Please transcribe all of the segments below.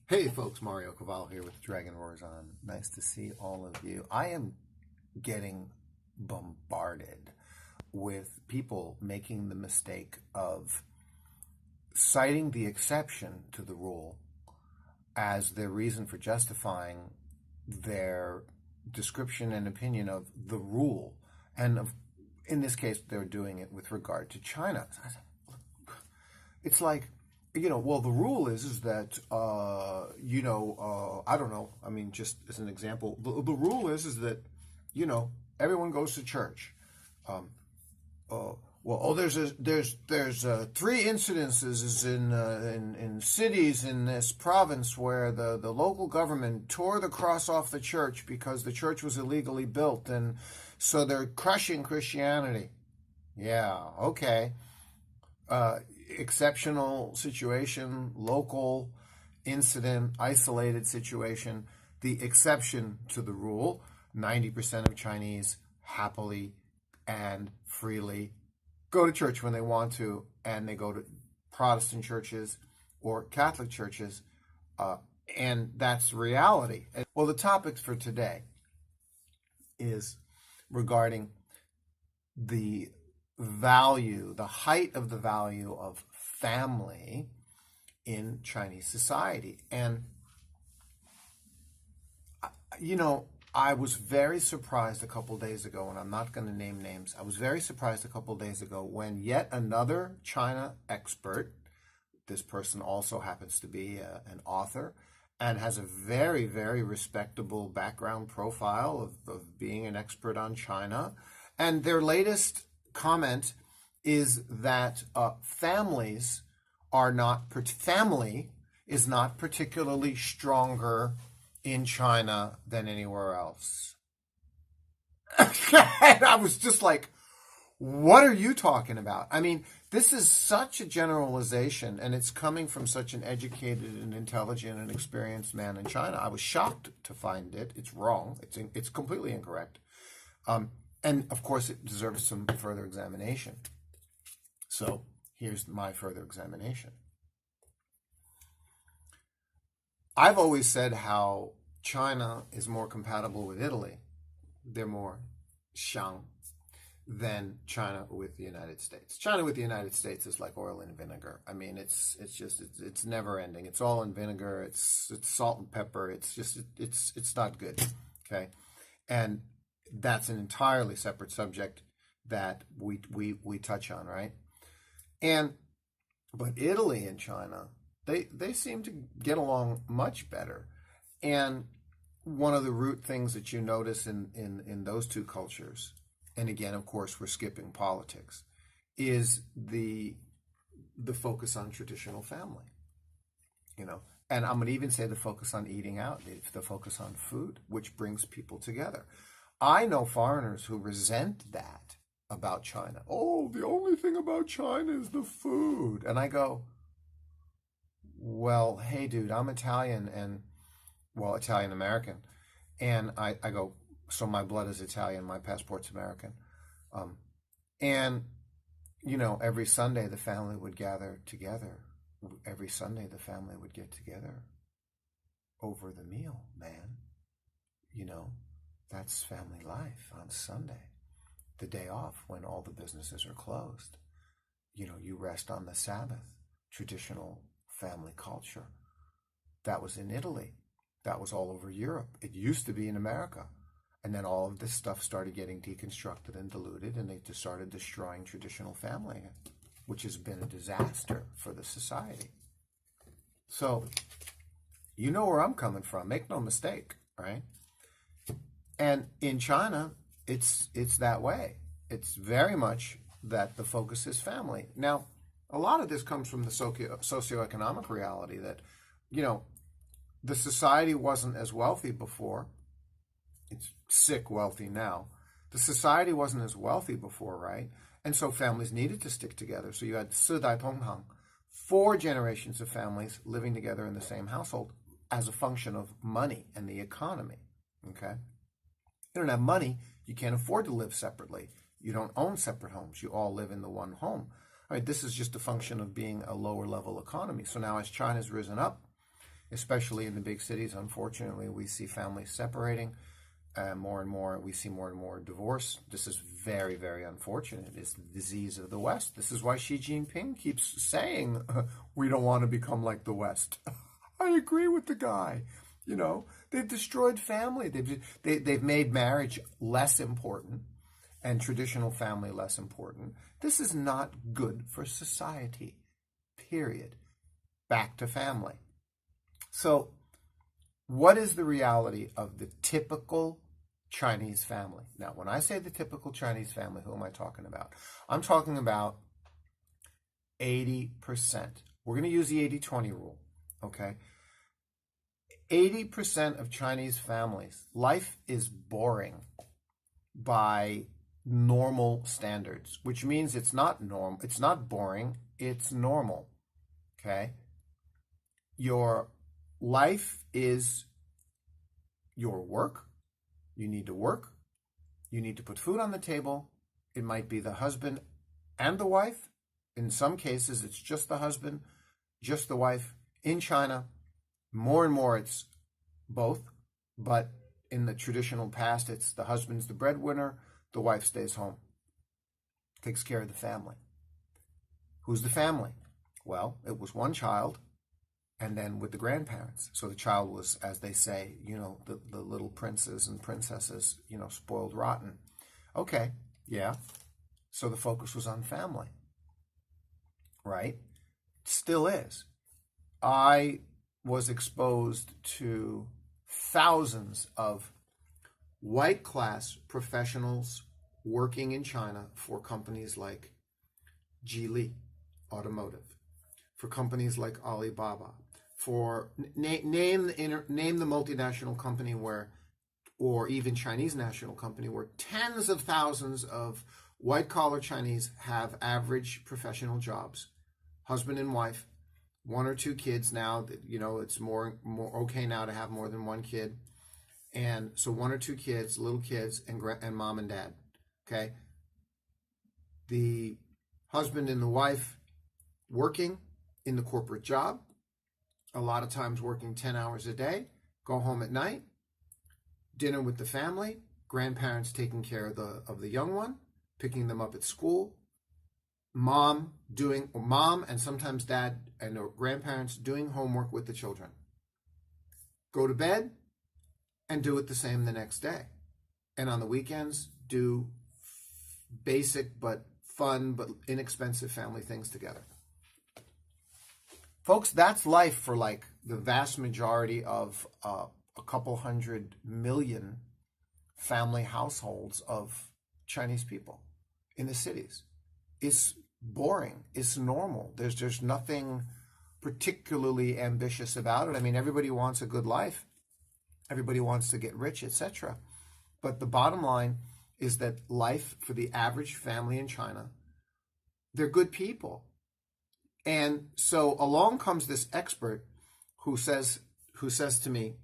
Hey folks, Mario Cavallo here with Dragon Roars On. Nice to see all of you. I am getting bombarded with people making the mistake of citing the exception to the rule as their reason for justifying their description and opinion of the rule. And in this case, they're doing it with regard to China. It's like, well, the rule is that, I don't know. I mean, just as an example, the rule is that, everyone goes to church. There's 3 incidences in cities in this province where the local government tore the cross off the church because the church was illegally built, and so they're crushing Christianity. Yeah, okay. Exceptional situation, local incident, isolated situation, the exception to the rule. 90% of Chinese happily and freely go to church when they want to, and they go to Protestant churches or Catholic churches, and that's reality. Well, the topic for today is regarding the height of the value of family in Chinese society. And, I was very surprised a couple days ago, and I'm not going to name names. I was very surprised a couple days ago when yet another China expert, this person also happens to be an author and has a very, very respectable background profile of being an expert on China. And their latest comment is that family is not particularly stronger in China than anywhere else. And I was just like, what are you talking about? I mean, this is such a generalization, and it's coming from such an educated and intelligent and experienced man in China. I was shocked to find it. It's wrong. It's completely incorrect. And of course, it deserves some further examination. So here's my further examination. I've always said how China is more compatible with Italy. They're more shang than China with the United States. China with the United States is like oil and vinegar. I mean, it's never ending. It's all in vinegar. It's salt and pepper. It's not good. Okay, and that's an entirely separate subject that we touch on, right? But Italy and China, they seem to get along much better. And one of the root things that you notice in those two cultures, and again, of course, we're skipping politics, is the focus on traditional family. And I'm going to even say the focus on eating out, the focus on food, which brings people together. I know foreigners who resent that about China. Oh, the only thing about China is the food. And I go, well, hey, dude, I'm Italian Italian American. And I go, so my blood is Italian, my passport's American. Every Sunday the family would gather together. Every Sunday the family would get together over the meal, man. That's family life on Sunday, the day off when all the businesses are closed. You rest on the Sabbath, traditional family culture. That was in Italy. That was all over Europe. It used to be in America. And then all of this stuff started getting deconstructed and diluted, and they just started destroying traditional family, which has been a disaster for the society. So, you know where I'm coming from. Make no mistake, right? And in China, it's that way. It's very much that the focus is family. Now, a lot of this comes from the socioeconomic reality that, the society wasn't as wealthy before. It's sick wealthy now. The society wasn't as wealthy before, right? And so families needed to stick together. So you had 四代同堂, 4 generations of families living together in the same household as a function of money and the economy, okay? You don't have money, you can't afford to live separately. You don't own separate homes. You all live in the one home. All right, this is just a function of being a lower level economy. So now as China's risen up, especially in the big cities. Unfortunately, we see families separating. More and more, we see more and more divorce. This is very, very unfortunate. It's the disease of the West. This is why Xi Jinping keeps saying, we don't want to become like the West. I agree with the guy. You know, they've destroyed family. They've made marriage less important and traditional family less important. This is not good for society, period. Back to family. So, what is the reality of the typical Chinese family? Now, when I say the typical Chinese family, who am I talking about? I'm talking about 80%. We're going to use the 80-20 rule, okay? 80% of Chinese families, life is boring by normal standards, which means it's not normal, it's not boring, it's normal, okay? Your life is your work. You need to work. You need to put food on the table. It might be the husband and the wife. In some cases, it's just the husband, just the wife. In China, more and more it's both. But in the traditional past, it's the husband's the breadwinner, the wife stays home, takes care of the family. Who's the family? Well, it was one child, and then with the grandparents. So the child was, as they say, you know, the little princes and princesses, you know, spoiled rotten. Okay, yeah. So the focus was on family, right? Still is. I was exposed to thousands of white-class professionals working in China for companies like Geely Automotive, for companies like Alibaba, for name the multinational company where, or even Chinese national company where tens of thousands of white-collar Chinese have average professional jobs, husband and wife, one or two kids now. You know, it's more okay now to have more than one kid, and so one or two kids, little kids, and mom and dad. Okay, the husband and the wife working in the corporate job, a lot of times working 10 hours a day, go home at night, dinner with the family, grandparents taking care of the young one, picking them up at school, mom and sometimes dad and grandparents doing homework with the children. Go to bed and do it the same the next day. And on the weekends, do basic but fun but inexpensive family things together. Folks, that's life for like the vast majority of a couple 100 million family households of Chinese people in the cities. It's boring. It's normal. There's nothing particularly ambitious about it. I mean, everybody wants a good life. Everybody wants to get rich, etc. But the bottom line is that life for the average family in China, they're good people. And so along comes this expert who says to me,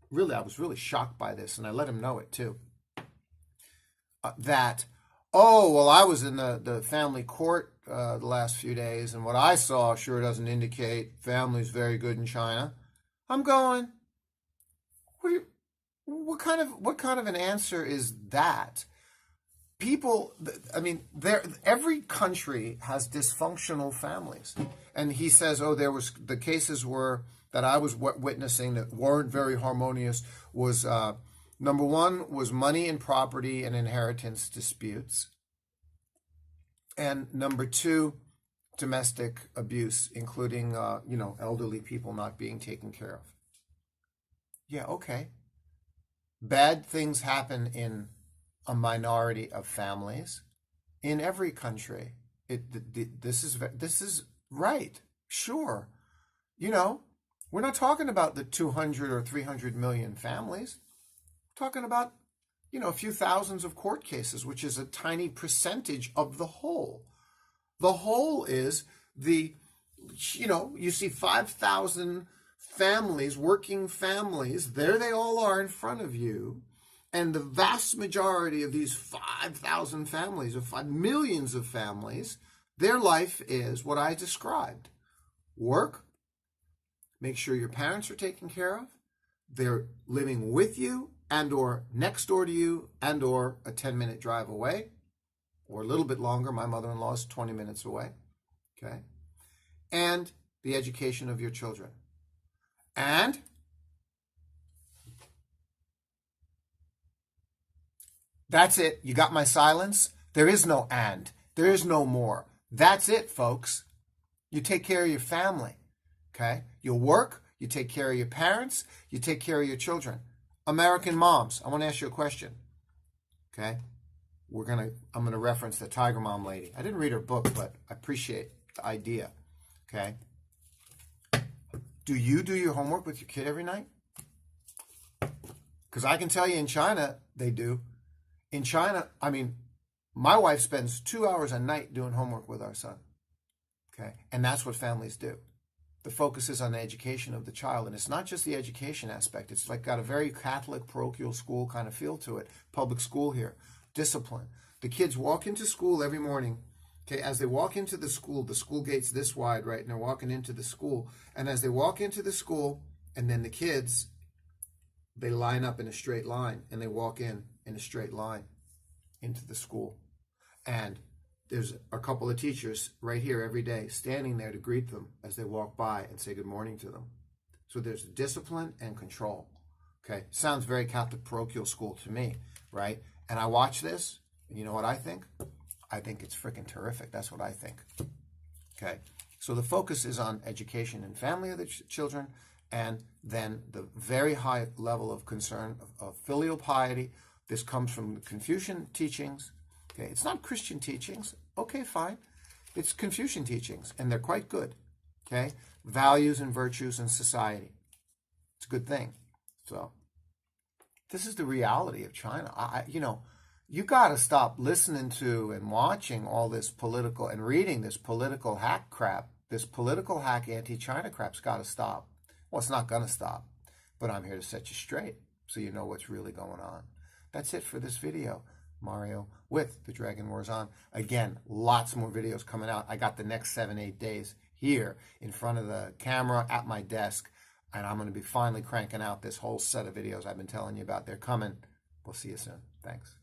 really, I was really shocked by this, and I let him know it too, that, oh, well, I was in the family court the last few days, and what I saw sure doesn't indicate family's very good in China. I'm going, what kind of an answer is that? People, I mean, every country has dysfunctional families. And he says, oh, the cases that I was witnessing that weren't very harmonious was, number one, was money and property and inheritance disputes. And number two, domestic abuse, including, elderly people not being taken care of. Yeah, okay. Bad things happen in a minority of families in every country. This is right. Sure. We're not talking about the 200 or 300 million families. We're talking about, a few thousands of court cases, which is a tiny percentage of the whole. The whole is you see 5,000 families, working families, there they all are in front of you. And the vast majority of these 5,000 families, or millions of families, their life is what I described. Work, make sure your parents are taken care of. They're living with you and or next door to you and or a 10-minute drive away or a little bit longer. My mother-in-law is 20 minutes away. Okay. And the education of your children. And that's it. You got my silence? There is no and. There is no more. That's it, folks. You take care of your family. Okay? You work, you take care of your parents, you take care of your children. American moms, I want to ask you a question. Okay? I'm gonna reference the Tiger Mom lady. I didn't read her book, but I appreciate the idea. Okay? Do you do your homework with your kid every night? Because I can tell you in China, they do. In China, I mean, my wife spends 2 hours a night doing homework with our son. Okay? And that's what families do. The focus is on the education of the child. And it's not just the education aspect. It's like got a very Catholic parochial school kind of feel to it. Public school here. Discipline. The kids walk into school every morning. Okay, as they walk into the school gate's this wide, right? And they're walking into the school. And as they walk into the school, and then the kids, they line up in a straight line. And they walk in a straight line into the school. And there's a couple of teachers right here every day standing there to greet them as they walk by and say good morning to them. So there's discipline and control. Okay, sounds very Catholic parochial school to me, right? And I watch this, and you know what I think? I think it's freaking terrific. That's what I think. Okay, so the focus is on education and family of the children, and then the very high level of concern of filial piety. This comes from the Confucian teachings. Okay, it's not Christian teachings. Okay, fine. It's Confucian teachings, and they're quite good. Okay, values and virtues in society. It's a good thing. So this is the reality of China. You got to stop listening to and watching all this political and reading this political hack crap. This political hack anti-China crap's got to stop. Well, it's not going to stop, but I'm here to set you straight so you know what's really going on. That's it for this video. Mario with the Dragon Wars on. Again, lots more videos coming out. I got the next 7-8 days here in front of the camera at my desk, and I'm going to be finally cranking out this whole set of videos I've been telling you about. They're coming. We'll see you soon. Thanks.